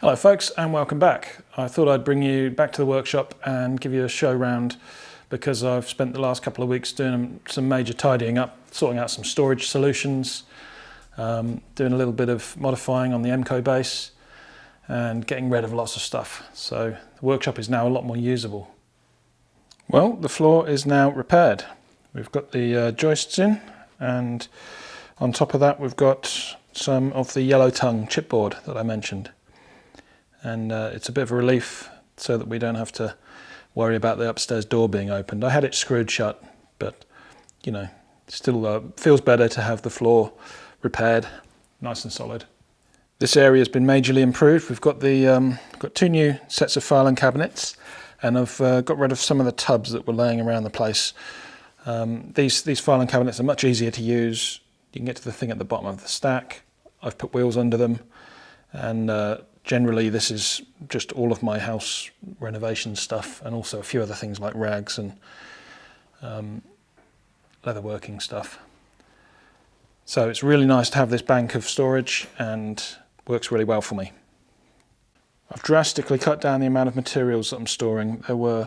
Hello folks, and welcome back. I thought I'd bring you back to the workshop and give you a show round because I've spent the last couple of weeks doing some major tidying up, sorting out some storage solutions, doing a little bit of modifying on the MCO base and getting rid of lots of stuff. So the workshop is now a lot more usable. Well, the floor is now repaired. We've got the joists in, and on top of that we've got some of the yellow tongue chipboard that I mentioned. And it's a bit of a relief so that we don't have to worry about the upstairs door being opened. I had it screwed shut, but you know, still feels better to have the floor repaired, nice and solid. This area has been majorly improved. We've got got two new sets of filing cabinets, and I've got rid of some of the tubs that were laying around the place. These filing cabinets are much easier to use. You can get to the thing at the bottom of the stack. I've put wheels under them, and generally this is just all of my house renovation stuff, and also a few other things like rags and leatherworking stuff. So it's really nice to have this bank of storage, and works really well for me. I've drastically cut down the amount of materials that I'm storing. There were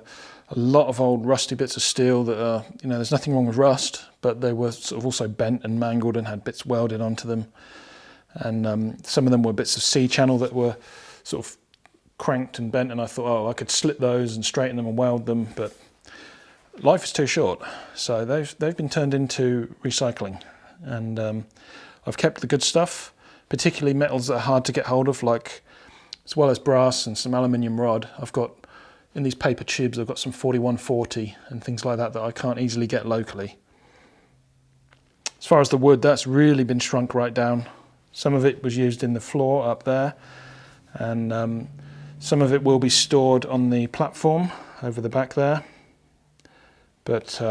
a lot of old rusty bits of steel that are, you know, there's nothing wrong with rust, but they were sort of also bent and mangled and had bits welded onto them. And some of them were bits of C-channel that were sort of cranked and bent, and I thought, oh, I could slit those and straighten them and weld them, but life is too short. So they've been turned into recycling, and I've kept the good stuff, particularly metals that are hard to get hold of, like as well as brass and some aluminium rod. I've got in these paper tubes, I've got some 4140 and things like that I can't easily get locally. As far as the wood, that's really been shrunk right down. Some of it was used in the floor up there, and some of it will be stored on the platform over the back there, but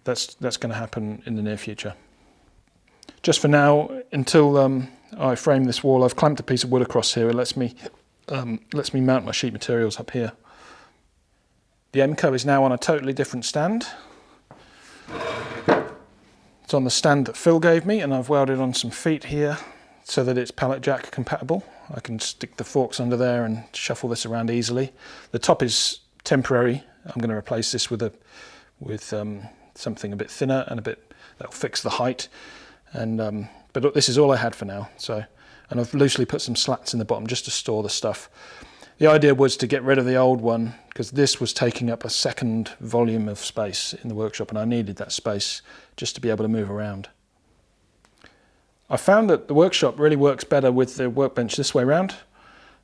that's going to happen in the near future. Just for now, until I frame this wall, I've clamped a piece of wood across here. It lets me mount my sheet materials up here. The MCO is now on a totally different stand. It's on the stand that Phil gave me, and I've welded on some feet here so that it's pallet jack compatible. I can stick the forks under there and shuffle this around easily. The top is temporary. I'm going to replace this with something a bit thinner and a bit that'll fix the height. And but this is all I had for now. So, and I've loosely put some slats in the bottom just to store the stuff. The idea was to get rid of the old one because this was taking up a second volume of space in the workshop, and I needed that space just to be able to move around. I found that the workshop really works better with the workbench this way around,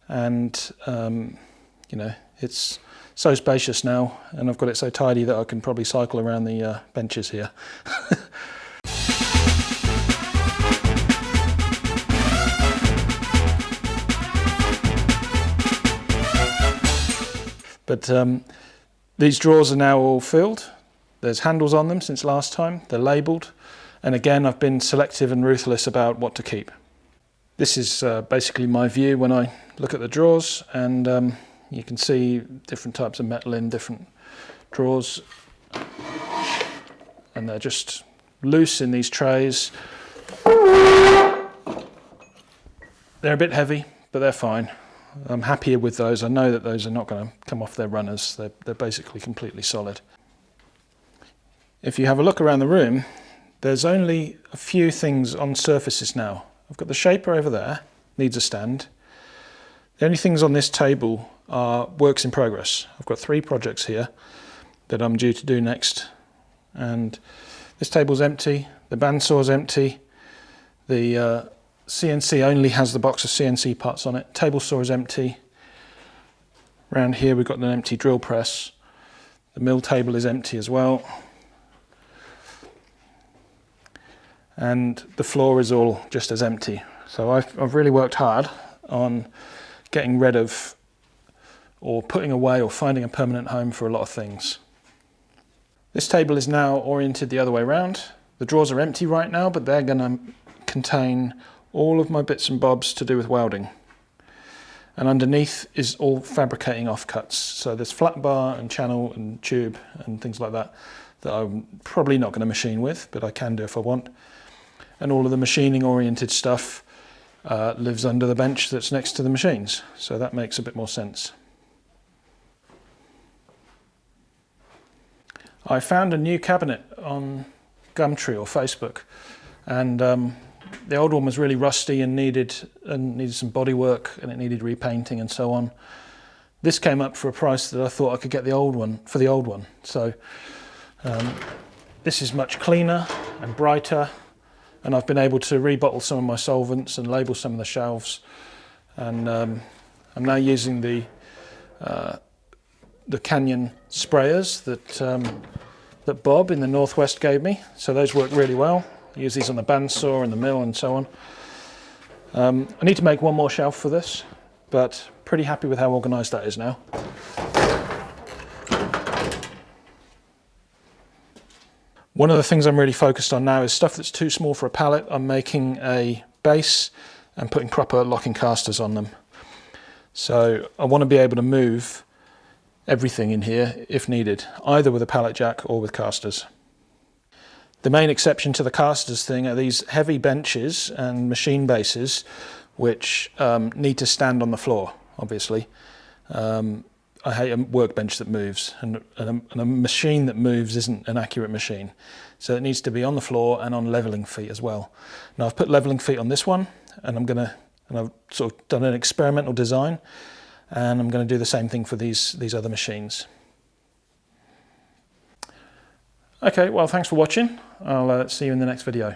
and you know, it's so spacious now, and I've got it so tidy that I can probably cycle around the benches here. But these drawers are now all filled. There's handles on them since last time. They're labelled. And again, I've been selective and ruthless about what to keep. This is basically my view when I look at the drawers, and you can see different types of metal in different drawers. And they're just loose in these trays. They're a bit heavy, but they're fine. I'm happier with those. I know that those are not going to come off their runners. They're basically completely solid. If you have a look around the room, there's only a few things on surfaces now. I've got the shaper over there, needs a stand. The only things on this table are works in progress. I've got 3 projects here that I'm due to do next. And this table's empty, the bandsaw's empty, the CNC only has the box of CNC parts on it. Table saw is empty. Around here we've got an empty drill press. The mill table is empty as well. And the floor is all just as empty. So I've really worked hard on getting rid of or putting away or finding a permanent home for a lot of things. This table is now oriented the other way around. The drawers are empty right now, but they're going to contain all of my bits and bobs to do with welding. And underneath is all fabricating offcuts. So there's flat bar and channel and tube and things like that that I'm probably not going to machine with, but I can do if I want. And all of the machining oriented stuff lives under the bench that's next to the machines. So that makes a bit more sense. I found a new cabinet on Gumtree or Facebook, and the old one was really rusty and needed some body work, and it needed repainting and so on. This came up for a price that I thought I could get the old one for the old one. So this is much cleaner and brighter, and I've been able to rebottle some of my solvents and label some of the shelves. And I'm now using the Canyon sprayers that Bob in the Northwest gave me. So those work really well. I use these on the bandsaw and the mill and so on. I need to make one more shelf for this, but pretty happy with how organised that is now. One of the things I'm really focused on now is stuff that's too small for a pallet. I'm making a base and putting proper locking casters on them. So I want to be able to move everything in here if needed, either with a pallet jack or with casters. The main exception to the casters thing are these heavy benches and machine bases which need to stand on the floor, obviously. I hate a workbench that moves, and a machine that moves isn't an accurate machine. So it needs to be on the floor and on levelling feet as well. Now I've put levelling feet on this one, and I've sort of done an experimental design, and I'm going to do the same thing for these other machines. Okay, well, thanks for watching. I'll see you in the next video.